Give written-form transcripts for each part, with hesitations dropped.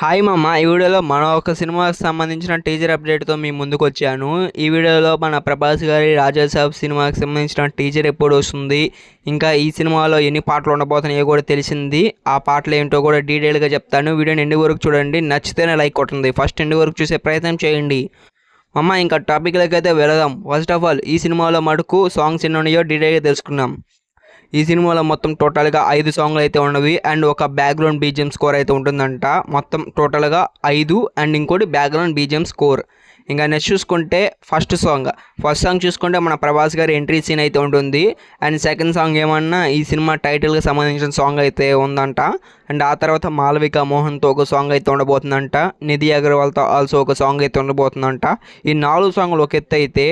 Hi మామ, ఈ వీడియోలో మన ఒక సినిమాకి సంబంధించిన టీజర్ అప్డేట్తో మీ ముందుకు వచ్చాను. ఈ వీడియోలో మన ప్రభాస్ గారి రాజా సాబ్ సినిమాకి సంబంధించిన టీజర్ ఎప్పుడు వస్తుంది, ఇంకా ఈ సినిమాలో ఎన్ని పాటలు ఉండబోతున్నాయో కూడా తెలిసింది. ఆ పాటలు ఏంటో కూడా డీటెయిల్గా చెప్తాను. వీడియోని ఎండ్ వరకు చూడండి, నచ్చితేనే లైక్ కొట్టండి, ఫస్ట్ ఎండ్ వరకు చూసే ప్రయత్నం చేయండి. అమ్మ ఇంకా టాపిక్లకి అయితే వెళదాం. ఫస్ట్ ఆఫ్ ఆల్ ఈ సినిమాలో మటుకు సాంగ్స్ ఎన్ని ఉన్నాయో డీటెయిల్గా తెలుసుకున్నాం. ఈ సినిమాలో మొత్తం టోటల్గా 5 సాంగ్లు అయితే ఉన్నవి అండ్ ఒక బ్యాక్గ్రౌండ్ బీజిఎం స్కోర్ అయితే ఉంటుందంట. మొత్తం టోటల్గా 5 అండ్ ఇంకోటి బ్యాక్గ్రౌండ్ బీజిఎం స్కోర్. ఇంకా నెక్స్ట్ చూసుకుంటే ఫస్ట్ సాంగ్ చూసుకుంటే మన ప్రభాస్ గారి ఎంట్రీ సీన్ అయితే ఉంటుంది. అండ్ సెకండ్ సాంగ్ ఏమన్నా ఈ సినిమా టైటిల్కి సంబంధించిన సాంగ్ అయితే ఉందంట. అండ్ ఆ తర్వాత మాలవిక మోహన్తో ఒక సాంగ్ అయితే ఉండబోతుందంట. నిధి అగర్వాల్తో ఆల్సో ఒక సాంగ్ అయితే ఉండబోతుందంట. ఈ 4 సాంగ్లు ఒక ఎత్తు అయితే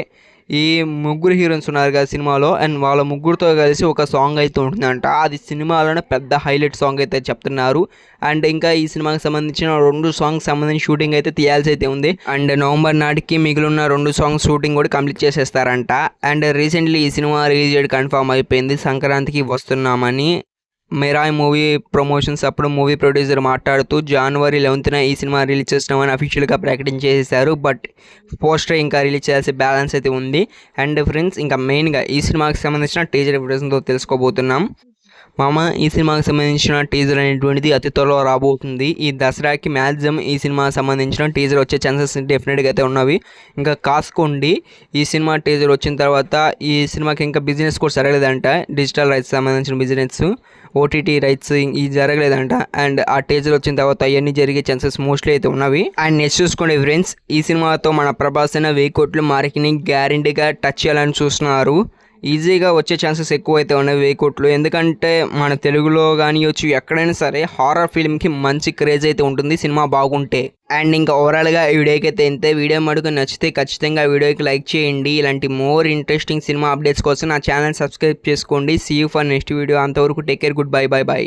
ఈ ముగ్గురు హీరోయిన్స్ ఉన్నారు కదా సినిమాలో, అండ్ వాళ్ళ ముగ్గురితో కలిసి ఒక సాంగ్ అయితే ఉంటుందంట. అది సినిమాలోనే పెద్ద హైలైట్ సాంగ్ అయితే చెప్తున్నారు. అండ్ ఇంకా ఈ సినిమాకి సంబంధించిన 2 సాంగ్స్ సంబంధించి షూటింగ్ అయితే తీయాల్సి అయితే ఉంది. అండ్ నవంబర్ నాటికి మిగిలిన 2 సాంగ్స్ షూటింగ్ కూడా కంప్లీట్ చేసేస్తారంట. అండ్ రీసెంట్లీ ఈ సినిమా రిలీజ్ డేట్ కన్ఫర్మ్ అయిపోయింది, సంక్రాంతికి వస్తున్నామని. మేరాయ్ మూవీ ప్రమోషన్స్ అప్పుడు మూవీ ప్రొడ్యూసర్ మాట్లాడుతూ జనవరి 11న ఈ సినిమా రిలీజ్ చేస్తున్నామని అఫీషియల్గా ప్రకటించేశారు. బట్ పోస్టర్ ఇంకా రిలీజ్ చేయాల్సి బ్యాలెన్స్ అయితే ఉంది. అండ్ ఫ్రెండ్స్, ఇంకా మెయిన్గా ఈ సినిమాకి సంబంధించిన టీజర్ ఎవిడెన్స్తో తెలుసుకోబోతున్నాం. మామ, ఈ సినిమాకి సంబంధించిన టీజర్ అనేటువంటిది అతి త్వరలో రాబోతుంది. ఈ దసరాకి మ్యాక్సిమం ఈ సినిమాకి సంబంధించిన టీజర్ వచ్చే ఛాన్సెస్ డెఫినెట్గా అయితే ఉన్నవి. ఇంకా కాసుకోండి, ఈ సినిమా టీజర్ వచ్చిన తర్వాత ఈ సినిమాకి ఇంకా బిజినెస్ కూడా జరగలేదంట. డిజిటల్ రైట్స్ సంబంధించిన బిజినెస్, ఓటీటీ రైట్స్ ఇది జరగలేదంట. అండ్ ఆ టీజర్ వచ్చిన తర్వాత అవన్నీ జరిగే ఛాన్సెస్ మోస్ట్లీ అయితే ఉన్నవి. అండ్ నెక్స్ట్ చూసుకోండి ఫ్రెండ్స్, ఈ సినిమాతో మన ప్రభాస్ అయిన 1000 కోట్ల మార్క్ని గ్యారెంటీగా టచ్ చేయాలని చూస్తున్నారు. ఈజీగా వచ్చే ఛాన్సెస్ ఎక్కువ అయితే ఉన్నాయి 1000 కోట్లు. ఎందుకంటే మన తెలుగులో కానివచ్చు ఎక్కడైనా సరే హారర్ ఫిల్మ్కి మంచి క్రేజ్ అయితే ఉంటుంది సినిమా బాగుంటే. అండ్ ఇంకా ఓవరాల్గా ఈ వీడియోకి అయితే ఇంతే. వీడియో మటుకు నచ్చితే ఖచ్చితంగా వీడియోకి లైక్ చేయండి. ఇలాంటి మోర్ ఇంట్రెస్టింగ్ సినిమా అప్డేట్స్ కోసం నా ఛానల్ సబ్స్క్రైబ్ చేసుకోండి. See you for next video. అంతవరకు టేక్ కేర్, గుడ్ బై.